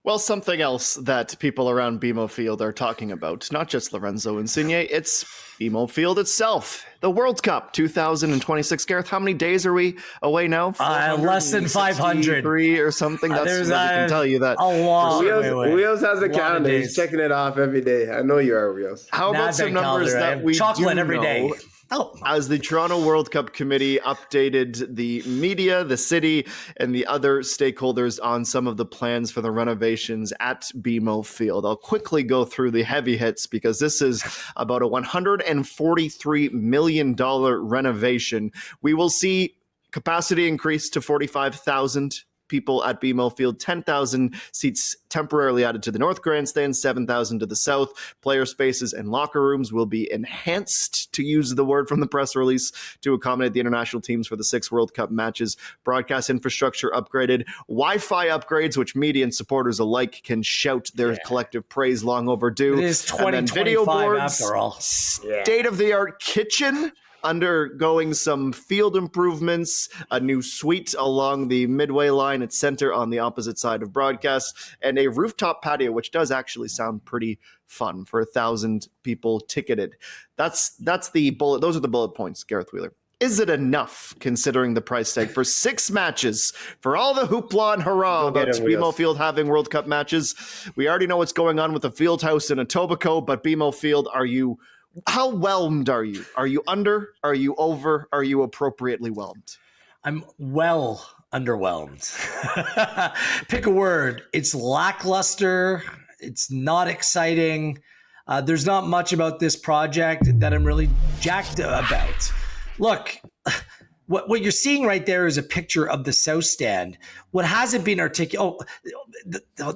Well, something else that people around BMO Field are talking about, not just Lorenzo Insigne, it's BMO Field itself. The World Cup 2026. Gareth, how many days are we away now? Less than 500. 3 or something. That's what we can tell you that. A lot. Rios has a calendar. He's checking it off every day. I know you are, Rios. How about some numbers that we chocolate do every know? day. As the Toronto World Cup Committee updated the media, the city, and the other stakeholders on some of the plans for the renovations at BMO Field. I'll quickly go through the heavy hits because this is about a $143 million renovation. We will see capacity increase to 45,000 people at BMO Field, 10,000 seats temporarily added to the North Grandstand, 7,000 to the South. Player spaces and locker rooms will be enhanced, to use the word from the press release, to accommodate the international teams for the 6 World Cup matches. Broadcast infrastructure upgraded. Wi-Fi upgrades, which media and supporters alike can shout their collective praise, long overdue. It is 2025 after all. State-of-the-art kitchen, undergoing some field improvements, a new suite along the midway line at center on the opposite side of broadcast, and a rooftop patio, which does actually sound pretty fun for 1,000 people ticketed. That's the bullet. Those are the bullet points, Gareth Wheeler. Is it enough, considering the price tag, for 6 matches, for all the hoopla and hurrah about BMO Field having World Cup matches? We already know what's going on with the field house in Etobicoke, but BMO Field, how whelmed are you? Are you under? Are you over? Are you appropriately whelmed? I'm well underwhelmed. Pick a word. It's lackluster. It's not exciting. There's not much about this project that I'm really jacked about. Look, what you're seeing right there is a picture of the South Stand. What hasn't been articulated...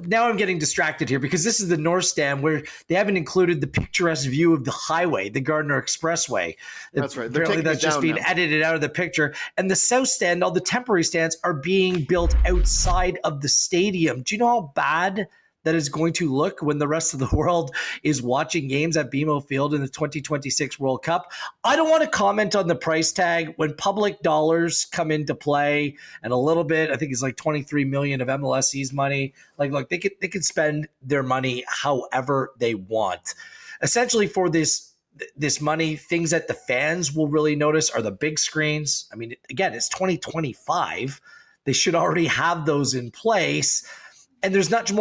now I'm getting distracted here because this is the North Stand where they haven't included the picturesque view of the highway, the Gardiner Expressway. That's right. Apparently that's just being edited out of the picture. And the South Stand, all the temporary stands, are being built outside of the stadium. Do you know how bad that is going to look when the rest of the world is watching games at BMO Field in the 2026 World Cup? I don't want to comment on the price tag when public dollars come into play, and a little bit, I think it's like 23 million of MLSE's money. Like, look, they could spend their money however they want. Essentially, for this money, things that the fans will really notice are the big screens. I mean, again, it's 2025. They should already have those in place. And there's not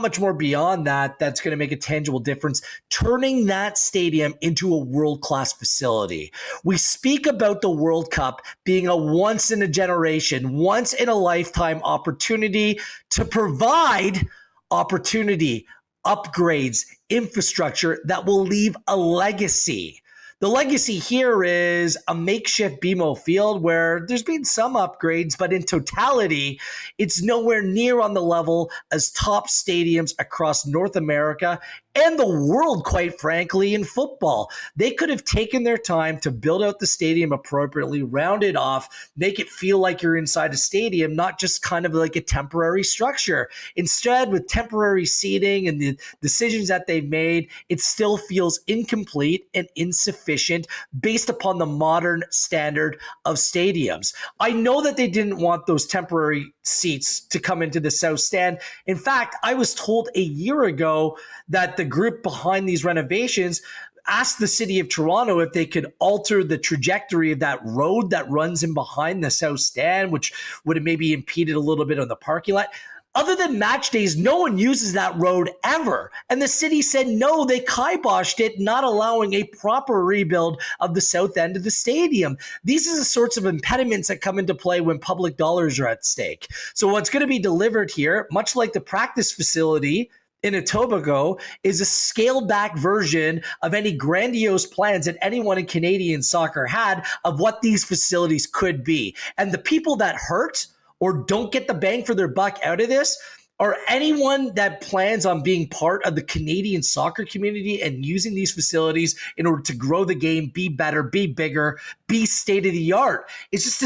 much more beyond that that's going to make a tangible difference, turning that stadium into a world-class facility. We speak about the World Cup being a once-in-a-generation, once-in-a-lifetime opportunity to provide opportunity, upgrades, infrastructure that will leave a legacy. The legacy here is a makeshift BMO Field where there's been some upgrades, but in totality, it's nowhere near on the level as top stadiums across North America and the world, quite frankly, in football. They could have taken their time to build out the stadium appropriately, round it off, make it feel like you're inside a stadium, not just kind of like a temporary structure. Instead, with temporary seating and the decisions that they've made, it still feels incomplete and insufficient based upon the modern standard of stadiums. I know that they didn't want those temporary seats to come into the South Stand. In fact, I was told a year ago that the group behind these renovations asked the city of Toronto if they could alter the trajectory of that road that runs in behind the South Stand, which would have maybe impeded a little bit on the parking lot. Other than match days, no one uses that road ever. And the city said no, they kiboshed it, not allowing a proper rebuild of the south end of the stadium. These are the sorts of impediments that come into play when public dollars are at stake. So what's going to be delivered here, much like the practice facility in Etobicoke, is a scaled back version of any grandiose plans that anyone in Canadian soccer had of what these facilities could be. And the people that hurt or don't get the bang for their buck out of this are anyone that plans on being part of the Canadian soccer community and using these facilities in order to grow the game, be better, be bigger, be state of the art. It's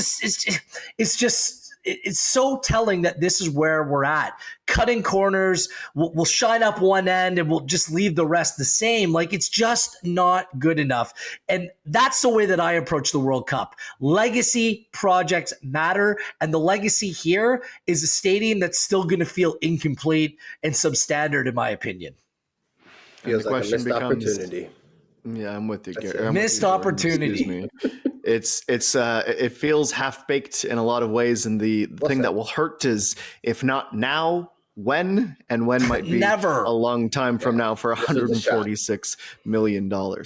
just it's so telling that this is where we're at. Cutting corners, we'll shine up one end and we'll just leave the rest the same. Like, it's just not good enough. And that's the way that I approach the World Cup. Legacy projects matter. And the legacy here is a stadium that's still going to feel incomplete and substandard, in my opinion. Feels like a missed opportunity. Yeah, I'm with you, Gary. Missed opportunity. Excuse me. It feels half baked in a lot of ways, and the thing that will hurt is, if not now, when? And when might be Never. a long time from now for $146 million.